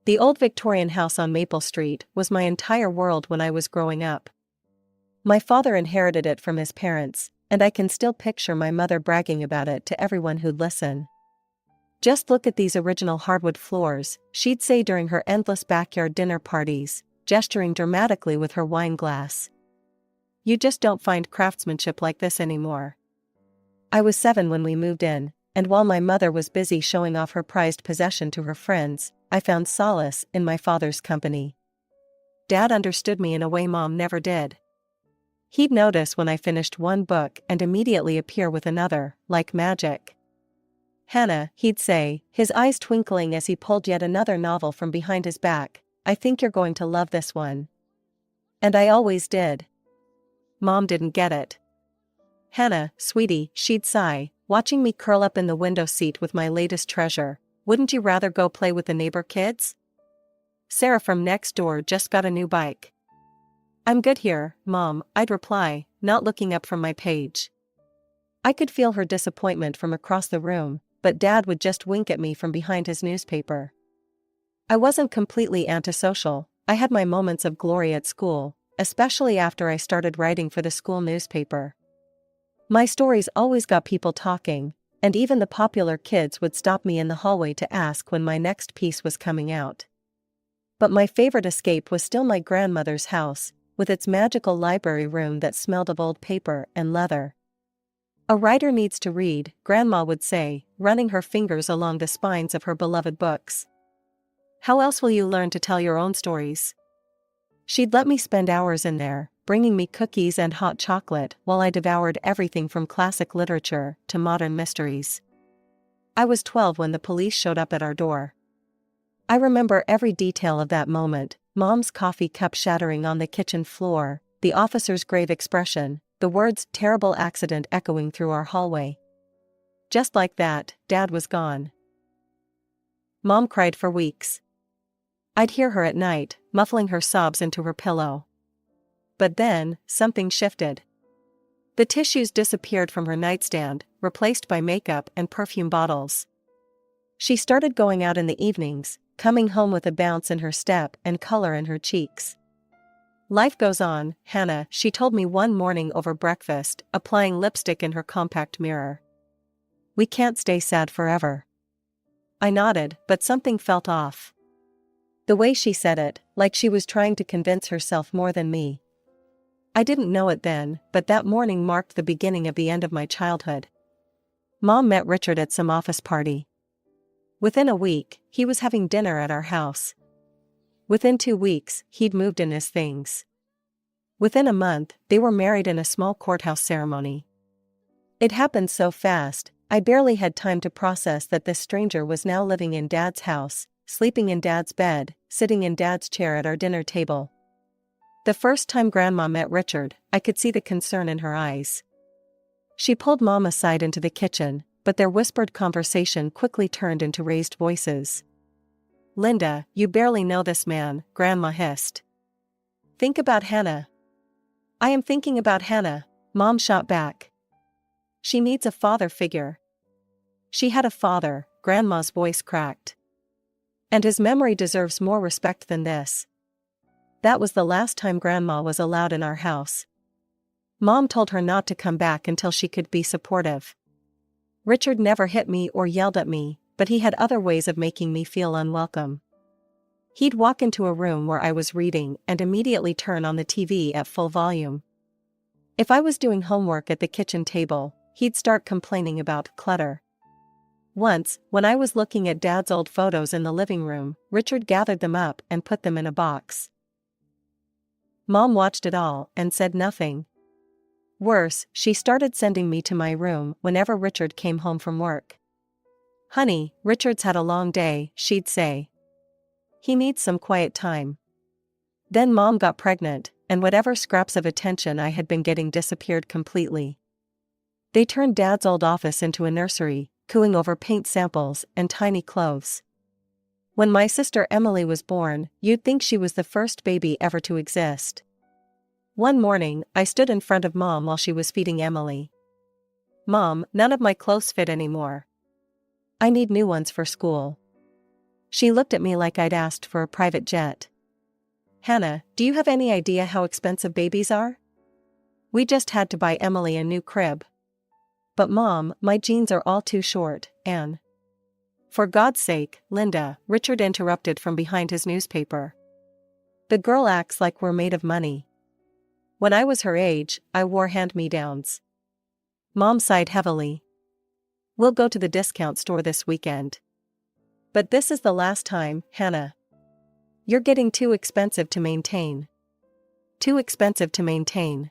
The old Victorian house on Maple Street was my entire world when I was growing up. My father inherited it from his parents, and I can still picture my mother bragging about it to everyone who'd listen. "Just look at these original hardwood floors," she'd say during her endless backyard dinner parties, gesturing dramatically with her wine glass. "You just don't find craftsmanship like this anymore." I was 7 when we moved in, and while my mother was busy showing off her prized possession to her friends, I found solace in my father's company. Dad understood me in a way Mom never did. He'd notice when I finished one book and immediately appear with another, like magic. "Hannah," he'd say, his eyes twinkling as he pulled yet another novel from behind his back, "I think you're going to love this one." And I always did. Mom didn't get it. "Hannah, sweetie," she'd sigh, watching me curl up in the window seat with my latest treasure, "wouldn't you rather go play with the neighbor kids? Sarah from next door just got a new bike." "I'm good here, Mom," I'd reply, not looking up from my page. I could feel her disappointment from across the room, but Dad would just wink at me from behind his newspaper. I wasn't completely antisocial. I had my moments of glory at school, especially after I started writing for the school newspaper. My stories always got people talking, and even the popular kids would stop me in the hallway to ask when my next piece was coming out. But my favorite escape was still my grandmother's house, with its magical library room that smelled of old paper and leather. "A writer needs to read," Grandma would say, running her fingers along the spines of her beloved books. "How else will you learn to tell your own stories?" She'd let me spend hours in there, bringing me cookies and hot chocolate while I devoured everything from classic literature to modern mysteries. I was 12 when the police showed up at our door. I remember every detail of that moment: Mom's coffee cup shattering on the kitchen floor, the officer's grave expression, the words "terrible accident" echoing through our hallway. Just like that, Dad was gone. Mom cried for weeks. I'd hear her at night, muffling her sobs into her pillow. But then, something shifted. The tissues disappeared from her nightstand, replaced by makeup and perfume bottles. She started going out in the evenings, coming home with a bounce in her step and color in her cheeks. "Life goes on, Hannah," she told me one morning over breakfast, applying lipstick in her compact mirror. "We can't stay sad forever." I nodded, but something felt off. The way she said it, like she was trying to convince herself more than me. I didn't know it then, but that morning marked the beginning of the end of my childhood. Mom met Richard at some office party. Within a week, he was having dinner at our house. Within 2 weeks, he'd moved in his things. Within a month, they were married in a small courthouse ceremony. It happened so fast, I barely had time to process that this stranger was now living in Dad's house, sleeping in Dad's bed, sitting in Dad's chair at our dinner table. The first time Grandma met Richard, I could see the concern in her eyes. She pulled Mom aside into the kitchen, but their whispered conversation quickly turned into raised voices. "Linda, you barely know this man," Grandma hissed. "Think about Hannah." "I am thinking about Hannah," Mom shot back. "She needs a father figure." "She had a father," Grandma's voice cracked. "And his memory deserves more respect than this." That was the last time Grandma was allowed in our house. Mom told her not to come back until she could be supportive. Richard never hit me or yelled at me, but he had other ways of making me feel unwelcome. He'd walk into a room where I was reading and immediately turn on the TV at full volume. If I was doing homework at the kitchen table, he'd start complaining about clutter. Once, when I was looking at Dad's old photos in the living room, Richard gathered them up and put them in a box. Mom watched it all and said nothing. Worse, she started sending me to my room whenever Richard came home from work. "Honey, Richard's had a long day," she'd say. "He needs some quiet time." Then Mom got pregnant, and whatever scraps of attention I had been getting disappeared completely. They turned Dad's old office into a nursery, cooing over paint samples and tiny clothes. When my sister Emily was born, you'd think she was the first baby ever to exist. One morning, I stood in front of Mom while she was feeding Emily. "Mom, none of my clothes fit anymore. I need new ones for school." She looked at me like I'd asked for a private jet. Hannah, do you have any idea how expensive babies are? We just had to buy Emily a new crib. But Mom, my jeans are all too short, and... For God's sake, Linda, Richard interrupted from behind his newspaper. The girl acts like we're made of money. When I was her age, I wore hand-me-downs. Mom sighed heavily. We'll go to the discount store this weekend. But this is the last time, Hannah. You're getting too expensive to maintain. Too expensive to maintain.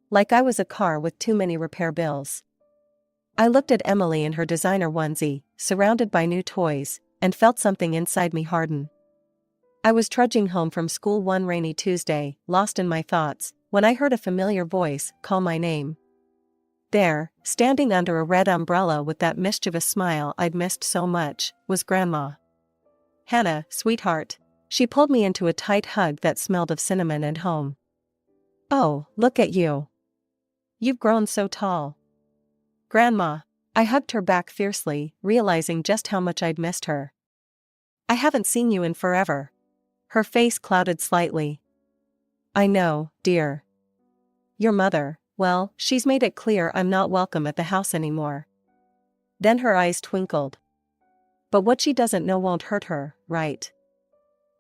Like I was a car with too many repair bills. I looked at Emily in her designer onesie, surrounded by new toys, and felt something inside me harden. I was trudging home from school one rainy Tuesday, lost in my thoughts, when I heard a familiar voice call my name. There, standing under a red umbrella with that mischievous smile I'd missed so much, was Grandma. Hannah, sweetheart. She pulled me into a tight hug that smelled of cinnamon and home. Oh, look at you. You've grown so tall. Grandma. I hugged her back fiercely, realizing just how much I'd missed her. I haven't seen you in forever. Her face clouded slightly. I know, dear. Your mother, well, she's made it clear I'm not welcome at the house anymore. Then her eyes twinkled. But what she doesn't know won't hurt her, right?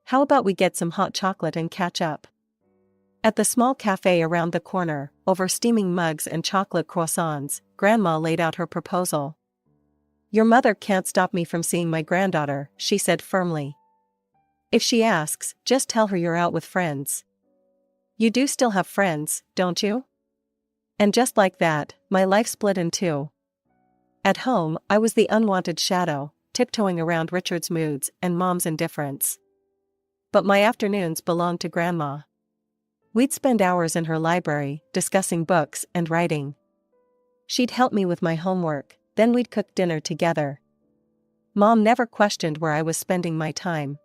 How about we get some hot chocolate and catch up? At the small cafe around the corner, over steaming mugs and chocolate croissants, Grandma laid out her proposal. Your mother can't stop me from seeing my granddaughter, she said firmly. If she asks, just tell her you're out with friends. You do still have friends, don't you? And just like that, my life split in two. At home, I was the unwanted shadow, tiptoeing around Richard's moods and Mom's indifference. But my afternoons belonged to Grandma. We'd spend hours in her library, discussing books and writing. She'd help me with my homework, then we'd cook dinner together. Mom never questioned where I was spending my time.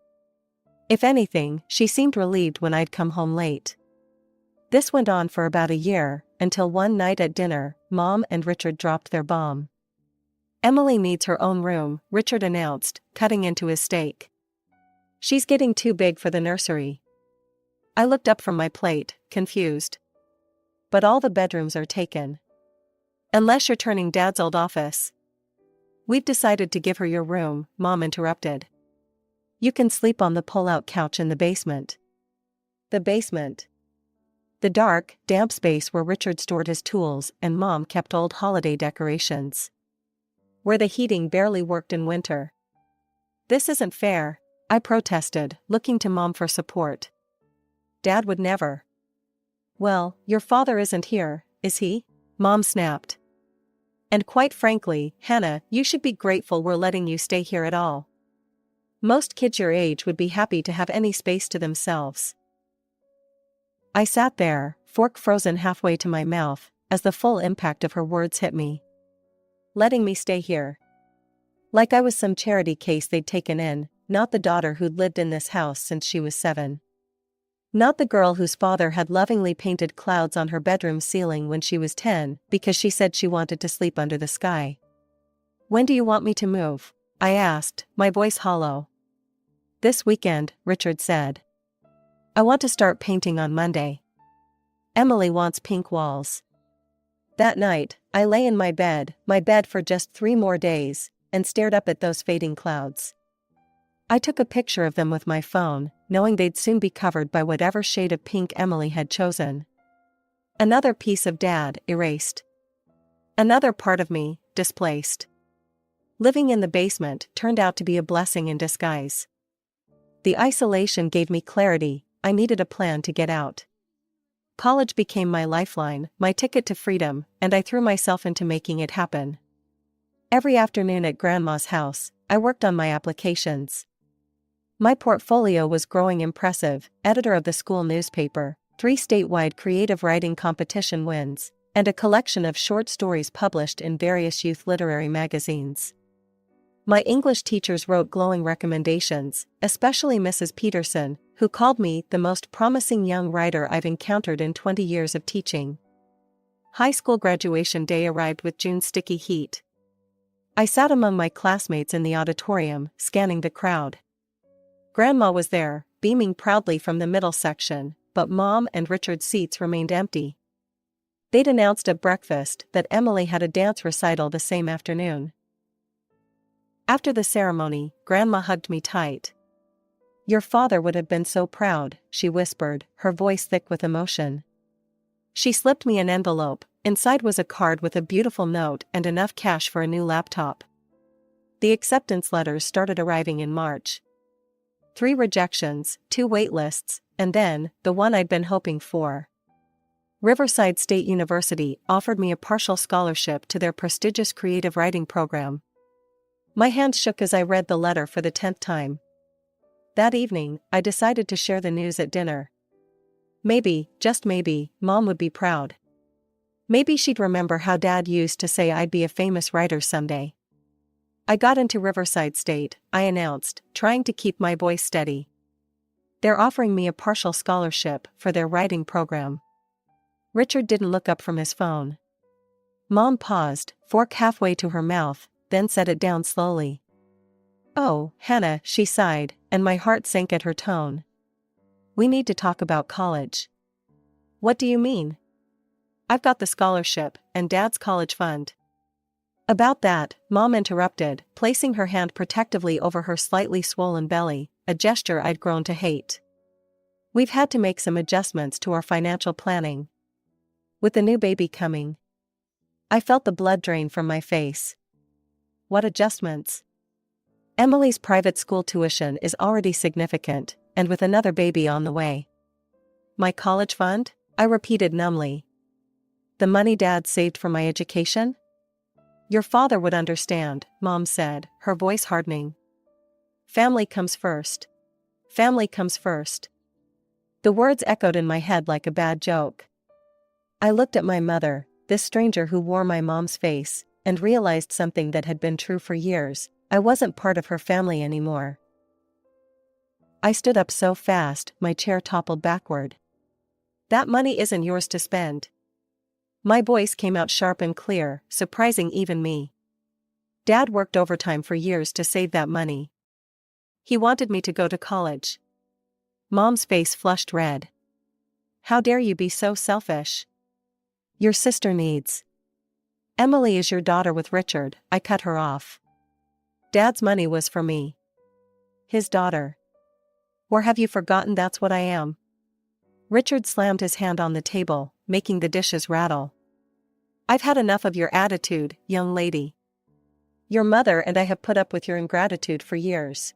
If anything, she seemed relieved when I'd come home late. This went on for about a year, until one night at dinner, Mom and Richard dropped their bomb. Emily needs her own room, Richard announced, cutting into his steak. She's getting too big for the nursery. I looked up from my plate, confused. But all the bedrooms are taken. Unless you're turning Dad's old office. We've decided to give her your room, Mom interrupted. You can sleep on the pull-out couch in the basement. The basement. The dark, damp space where Richard stored his tools and Mom kept old holiday decorations. Where the heating barely worked in winter. This isn't fair, I protested, looking to Mom for support. Dad would never. Well, your father isn't here, is he? Mom snapped. And quite frankly, Hannah, you should be grateful we're letting you stay here at all. Most kids your age would be happy to have any space to themselves. I sat there, fork frozen halfway to my mouth, as the full impact of her words hit me. Letting me stay here. Like I was some charity case they'd taken in, not the daughter who'd lived in this house since she was 7. Not the girl whose father had lovingly painted clouds on her bedroom ceiling when she was 10 because she said she wanted to sleep under the sky. When do you want me to move? I asked, my voice hollow. This weekend, Richard said. I want to start painting on Monday. Emily wants pink walls. That night, I lay in my bed for just 3 more days, and stared up at those fading clouds. I took a picture of them with my phone, knowing they'd soon be covered by whatever shade of pink Emily had chosen. Another piece of Dad erased. Another part of me displaced. Living in the basement turned out to be a blessing in disguise. The isolation gave me clarity, I needed a plan to get out. College became my lifeline, my ticket to freedom, and I threw myself into making it happen. Every afternoon at Grandma's house, I worked on my applications. My portfolio was growing impressive, editor of the school newspaper, 3 statewide creative writing competition wins, and a collection of short stories published in various youth literary magazines. My English teachers wrote glowing recommendations, especially Mrs. Peterson, who called me the most promising young writer I've encountered in 20 years of teaching. High school graduation day arrived with June's sticky heat. I sat among my classmates in the auditorium, scanning the crowd. Grandma was there, beaming proudly from the middle section, but Mom and Richard's seats remained empty. They'd announced at breakfast that Emily had a dance recital the same afternoon. After the ceremony, Grandma hugged me tight. "Your father would have been so proud," she whispered, her voice thick with emotion. She slipped me an envelope. Inside was a card with a beautiful note and enough cash for a new laptop. The acceptance letters started arriving in March. 3 rejections, 2 waitlists, and then, the one I'd been hoping for. Riverside State University offered me a partial scholarship to their prestigious creative writing program. My hands shook as I read the letter for the 10th time. That evening, I decided to share the news at dinner. Maybe, just maybe, Mom would be proud. Maybe she'd remember how Dad used to say I'd be a famous writer someday. "I got into Riverside State," I announced, trying to keep my voice steady. "They're offering me a partial scholarship for their writing program." Richard didn't look up from his phone. Mom paused, fork halfway to her mouth, then set it down slowly. "Oh, Hannah," she sighed, and my heart sank at her tone. "We need to talk about college." "What do you mean?" "I've got the scholarship, and Dad's college fund." "About that," Mom interrupted, placing her hand protectively over her slightly swollen belly, a gesture I'd grown to hate. "We've had to make some adjustments to our financial planning. With the new baby coming." I felt the blood drain from my face. "What adjustments?" "Emily's private school tuition is already significant, and with another baby on the way." "My college fund?" I repeated numbly. "The money Dad saved for my education?" "Your father would understand," Mom said, her voice hardening. "Family comes first. Family comes first." The words echoed in my head like a bad joke. I looked at my mother, this stranger who wore my mom's face, and realized something that had been true for years: I wasn't part of her family anymore. I stood up so fast, my chair toppled backward. "That money isn't yours to spend." My voice came out sharp and clear, surprising even me. "Dad worked overtime for years to save that money. He wanted me to go to college." Mom's face flushed red. "How dare you be so selfish? Your sister needs." "Emily is your daughter with Richard," I cut her off. "Dad's money was for me. His daughter. Or have you forgotten that's what I am?" Richard slammed his hand on the table, making the dishes rattle. "I've had enough of your attitude, young lady. Your mother and I have put up with your ingratitude for years.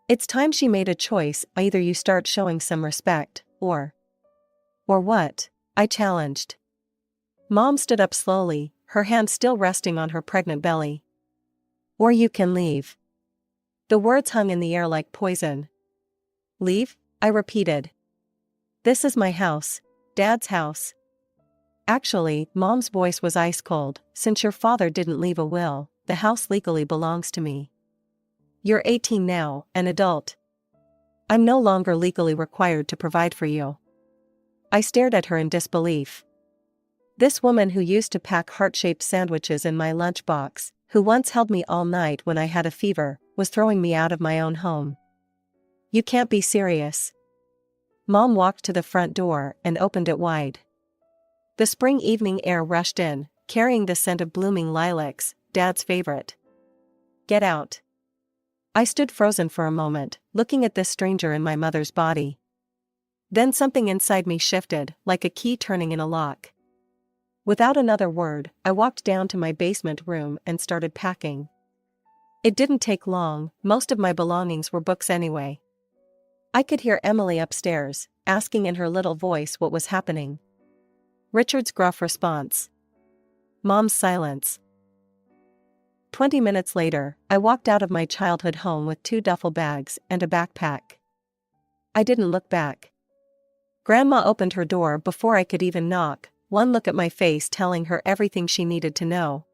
It's time she made a choice: either you start showing some respect, or..." "Or what?" I challenged. Mom stood up slowly, her hand still resting on her pregnant belly. "Or you can leave." The words hung in the air like poison. "Leave?" I repeated. "This is my house, Dad's house." "Actually," Mom's voice was ice cold, "since your father didn't leave a will, the house legally belongs to me. You're 18 now, an adult. I'm no longer legally required to provide for you." I stared at her in disbelief. This woman who used to pack heart-shaped sandwiches in my lunchbox, who once held me all night when I had a fever, was throwing me out of my own home. "You can't be serious." Mom walked to the front door and opened it wide. The spring evening air rushed in, carrying the scent of blooming lilacs, Dad's favorite. "Get out." I stood frozen for a moment, looking at this stranger in my mother's body. Then something inside me shifted, like a key turning in a lock. Without another word, I walked down to my basement room and started packing. It didn't take long, most of my belongings were books anyway. I could hear Emily upstairs, asking in her little voice what was happening. Richard's gruff response. Mom's silence. 20 minutes later, I walked out of my childhood home with 2 duffel bags and a backpack. I didn't look back. Grandma opened her door before I could even knock, one look at my face telling her everything she needed to know.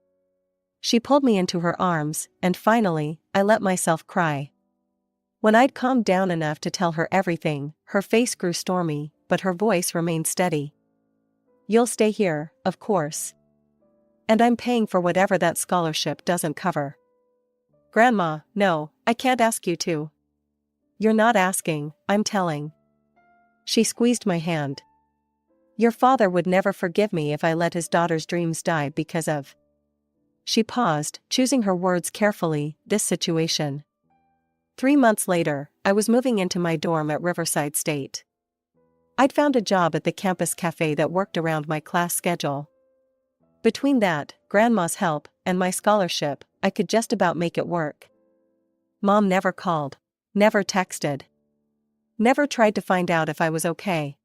She pulled me into her arms, and finally, I let myself cry. When I'd calmed down enough to tell her everything, her face grew stormy, but her voice remained steady. "You'll stay here, of course. And I'm paying for whatever that scholarship doesn't cover." "Grandma, no, I can't ask you to." You're not asking, I'm telling. She squeezed my hand. Your father would never forgive me if I let his daughter's dreams die because of. She paused, choosing her words carefully, this situation. 3 months later, I was moving into my dorm at Riverside State. I'd found a job at the campus cafe that worked around my class schedule. Between that, Grandma's help, and my scholarship, I could just about make it work. Mom never called. Never texted. Never tried to find out if I was okay.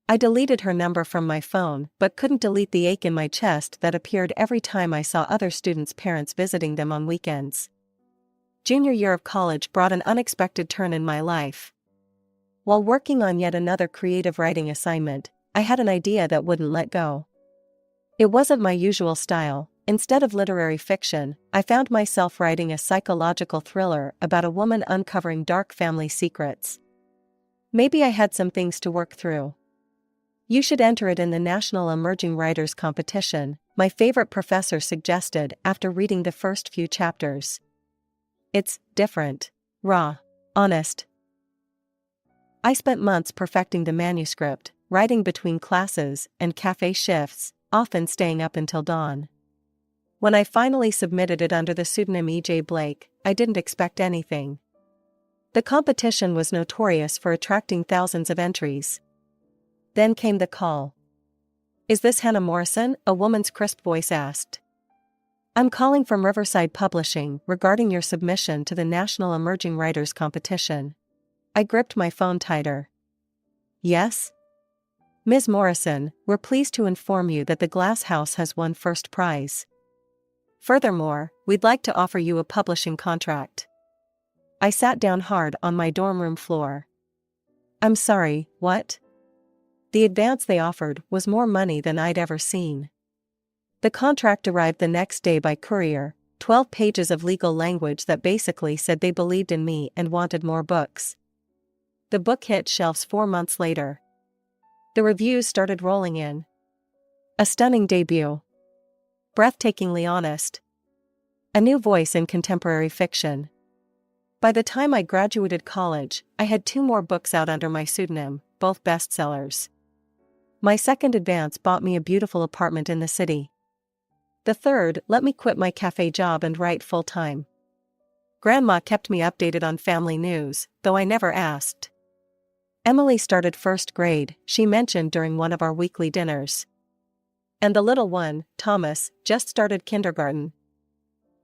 I deleted her number from my phone but couldn't delete the ache in my chest that appeared every time I saw other students' parents visiting them on weekends. Junior year of college brought an unexpected turn in my life. While working on yet another creative writing assignment, I had an idea that wouldn't let go. It wasn't my usual style. Instead of literary fiction, I found myself writing a psychological thriller about a woman uncovering dark family secrets. Maybe I had some things to work through. You should enter it in the National Emerging Writers Competition, my favorite professor suggested after reading the first few chapters. It's different, raw, honest. I spent months perfecting the manuscript, writing between classes and cafe shifts, often staying up until dawn. When I finally submitted it under the pseudonym E.J. Blake, I didn't expect anything. The competition was notorious for attracting thousands of entries. Then came the call. Is this Hannah Morrison? A woman's crisp voice asked. I'm calling from Riverside Publishing regarding your submission to the National Emerging Writers Competition. I gripped my phone tighter. Yes? Ms. Morrison, we're pleased to inform you that the Glass House has won first prize. Furthermore, we'd like to offer you a publishing contract. I sat down hard on my dorm room floor. I'm sorry, what? The advance they offered was more money than I'd ever seen. The contract arrived the next day by courier, 12 pages of legal language that basically said they believed in me and wanted more books. The book hit shelves 4 months later. The reviews started rolling in. A stunning debut. Breathtakingly honest. A new voice in contemporary fiction. By the time I graduated college, I had 2 more books out under my pseudonym, both bestsellers. My second advance bought me a beautiful apartment in the city. The third let me quit my cafe job and write full-time. Grandma kept me updated on family news, though I never asked. Emily started first grade, she mentioned during one of our weekly dinners. And the little one, Thomas, just started kindergarten.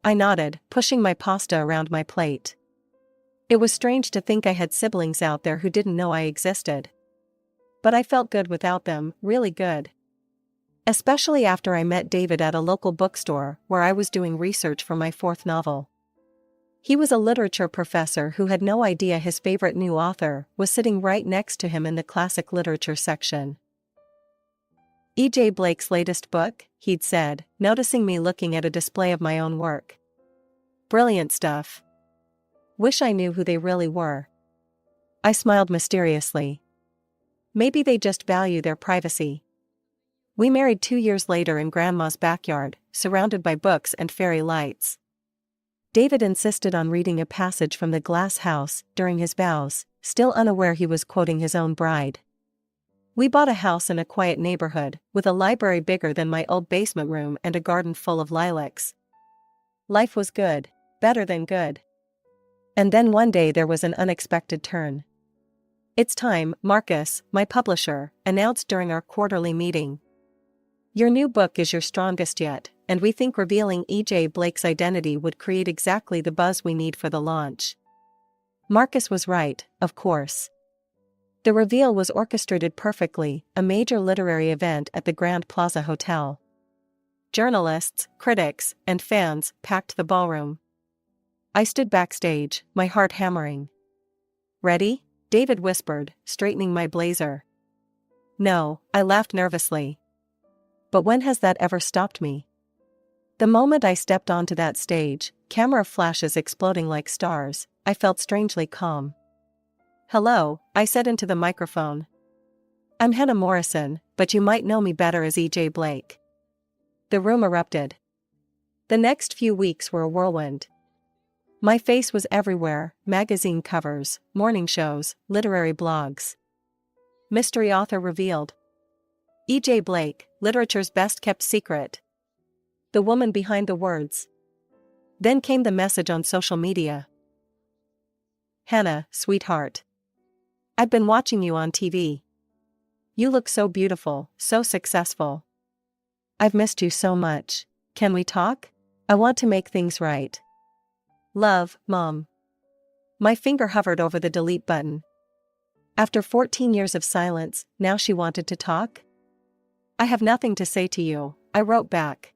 I nodded, pushing my pasta around my plate. It was strange to think I had siblings out there who didn't know I existed. But I felt good without them, really good. Especially after I met David at a local bookstore where I was doing research for my 4th novel. He was a literature professor who had no idea his favorite new author was sitting right next to him in the classic literature section. E.J. Blake's latest book, he'd said, noticing me looking at a display of my own work. Brilliant stuff. Wish I knew who they really were. I smiled mysteriously. Maybe they just value their privacy. We married 2 years later in Grandma's backyard, surrounded by books and fairy lights. David insisted on reading a passage from the Glass House during his vows, still unaware he was quoting his own bride. We bought a house in a quiet neighborhood, with a library bigger than my old basement room and a garden full of lilacs. Life was good, better than good. And then one day there was an unexpected turn. It's time, Marcus, my publisher, announced during our quarterly meeting. Your new book is your strongest yet, and we think revealing E.J. Blake's identity would create exactly the buzz we need for the launch. Marcus was right, of course. The reveal was orchestrated perfectly, a major literary event at the Grand Plaza Hotel. Journalists, critics, and fans packed the ballroom. I stood backstage, my heart hammering. Ready? David whispered, straightening my blazer. No, I laughed nervously. But when has that ever stopped me? The moment I stepped onto that stage, camera flashes exploding like stars, I felt strangely calm. Hello, I said into the microphone. I'm Hannah Morrison, but you might know me better as E.J. Blake. The room erupted. The next few weeks were a whirlwind. My face was everywhere: magazine covers, morning shows, literary blogs. Mystery author revealed. E.J. Blake, literature's best-kept secret. The woman behind the words. Then came the message on social media. Hannah, sweetheart. I've been watching you on TV. You look so beautiful, so successful. I've missed you so much. Can we talk? I want to make things right. Love, Mom. My finger hovered over the delete button. After 14 years of silence, now she wanted to talk? I have nothing to say to you, I wrote back.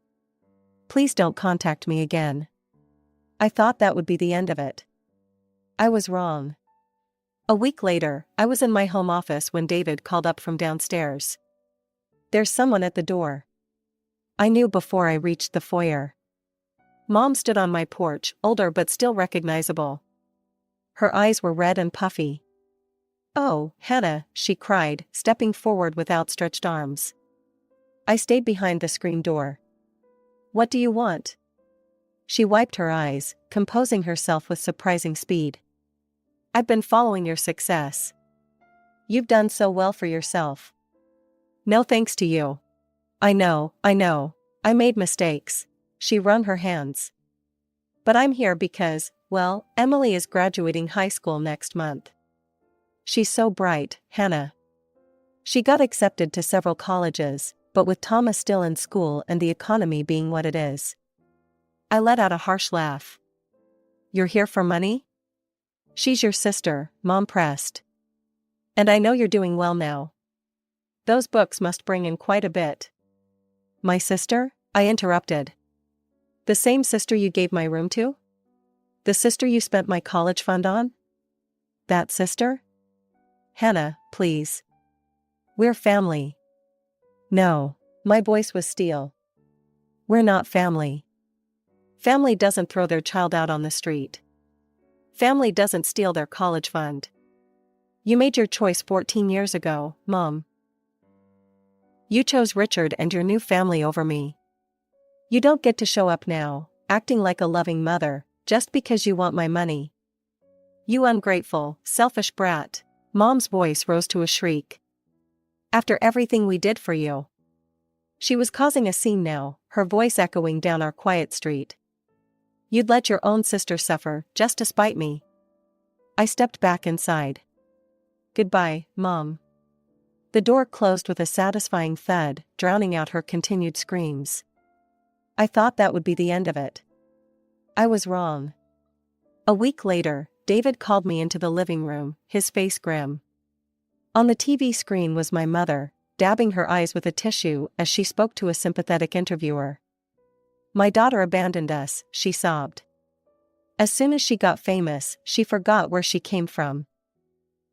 Please don't contact me again. I thought that would be the end of it. I was wrong. A week later, I was in my home office when David called up from downstairs. There's someone at the door. I knew before I reached the foyer. Mom stood on my porch, older but still recognizable. Her eyes were red and puffy. Oh, Hannah, she cried, stepping forward with outstretched arms. I stayed behind the screen door. What do you want? She wiped her eyes, composing herself with surprising speed. I've been following your success. You've done so well for yourself. No thanks to you. I know. I made mistakes. She wrung her hands. But I'm here because, well, Emily is graduating high school next month. She's so bright, Hannah. She got accepted to several colleges, but with Thomas still in school and the economy being what it is. I let out a harsh laugh. You're here for money? She's your sister, Mom pressed. And I know you're doing well now. Those books must bring in quite a bit. My sister? I interrupted. The same sister you gave my room to? The sister you spent my college fund on? That sister? Hannah, please. We're family. No. My voice was steel. We're not family. Family doesn't throw their child out on the street. Family doesn't steal their college fund. You made your choice 14 years ago, Mom. You chose Richard and your new family over me. You don't get to show up now, acting like a loving mother, just because you want my money. You ungrateful, selfish brat. Mom's voice rose to a shriek. After everything we did for you. She was causing a scene now, her voice echoing down our quiet street. You'd let your own sister suffer, just to spite me. I stepped back inside. Goodbye, Mom. The door closed with a satisfying thud, drowning out her continued screams. I thought that would be the end of it. I was wrong. A week later, David called me into the living room, his face grim. On the TV screen was my mother, dabbing her eyes with a tissue as she spoke to a sympathetic interviewer. My daughter abandoned us, she sobbed. As soon as she got famous, she forgot where she came from.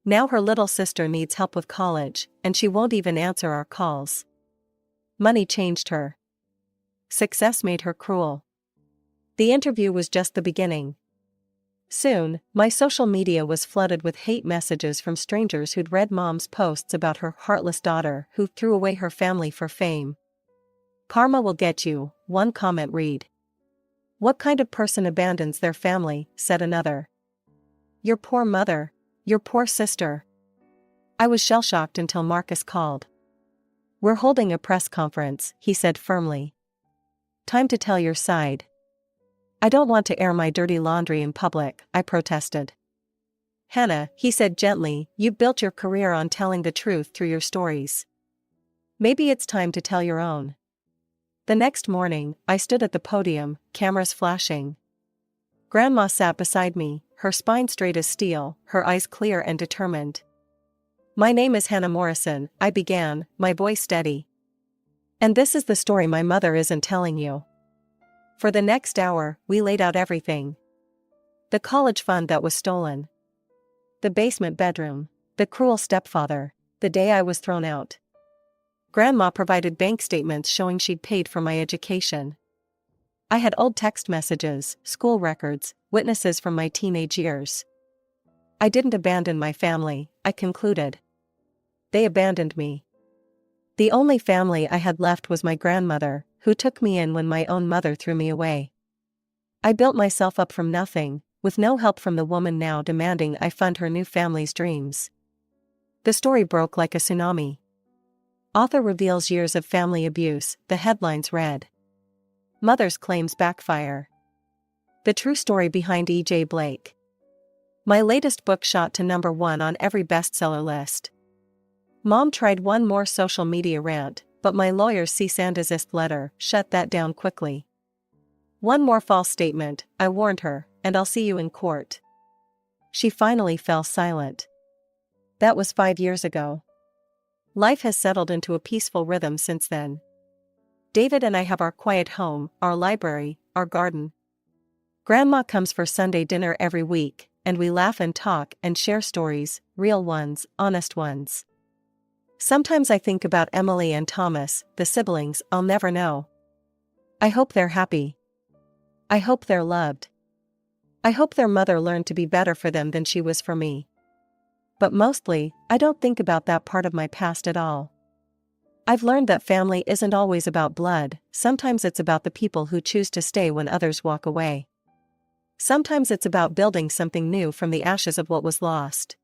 Now her little sister needs help with college, and she won't even answer our calls. Money changed her. Success made her cruel. The interview was just the beginning. Soon, my social media was flooded with hate messages from strangers who'd read Mom's posts about her heartless daughter who threw away her family for fame. Karma will get you, one comment read. What kind of person abandons their family, said another. Your poor mother. Your poor sister. I was shell-shocked until Marcus called. We're holding a press conference, he said firmly. Time to tell your side. I don't want to air my dirty laundry in public, I protested. Hannah, he said gently, you've built your career on telling the truth through your stories. Maybe it's time to tell your own. The next morning, I stood at the podium, cameras flashing. Grandma sat beside me, her spine straight as steel, her eyes clear and determined. My name is Hannah Morrison, I began, my voice steady. And this is the story my mother isn't telling you. For the next hour, we laid out everything. The college fund that was stolen. The basement bedroom. The cruel stepfather. The day I was thrown out. Grandma provided bank statements showing she'd paid for my education. I had old text messages, school records, witnesses from my teenage years. I didn't abandon my family, I concluded. They abandoned me. The only family I had left was my grandmother, who took me in when my own mother threw me away. I built myself up from nothing, with no help from the woman now demanding I fund her new family's dreams. The story broke like a tsunami. Author reveals years of family abuse, the headlines read. Mother's claims backfire. The true story behind E.J. Blake. My latest book shot to #1 on every bestseller list. Mom tried one more social media rant, but my lawyer's cease and desist letter shut that down quickly. One more false statement, I warned her, and I'll see you in court. She finally fell silent. That was 5 years ago. Life has settled into a peaceful rhythm since then. David and I have our quiet home, our library, our garden. Grandma comes for Sunday dinner every week, and we laugh and talk and share stories, real ones, honest ones. Sometimes I think about Emily and Thomas, the siblings I'll never know. I hope they're happy. I hope they're loved. I hope their mother learned to be better for them than she was for me. But mostly, I don't think about that part of my past at all. I've learned that family isn't always about blood, sometimes it's about the people who choose to stay when others walk away. Sometimes it's about building something new from the ashes of what was lost.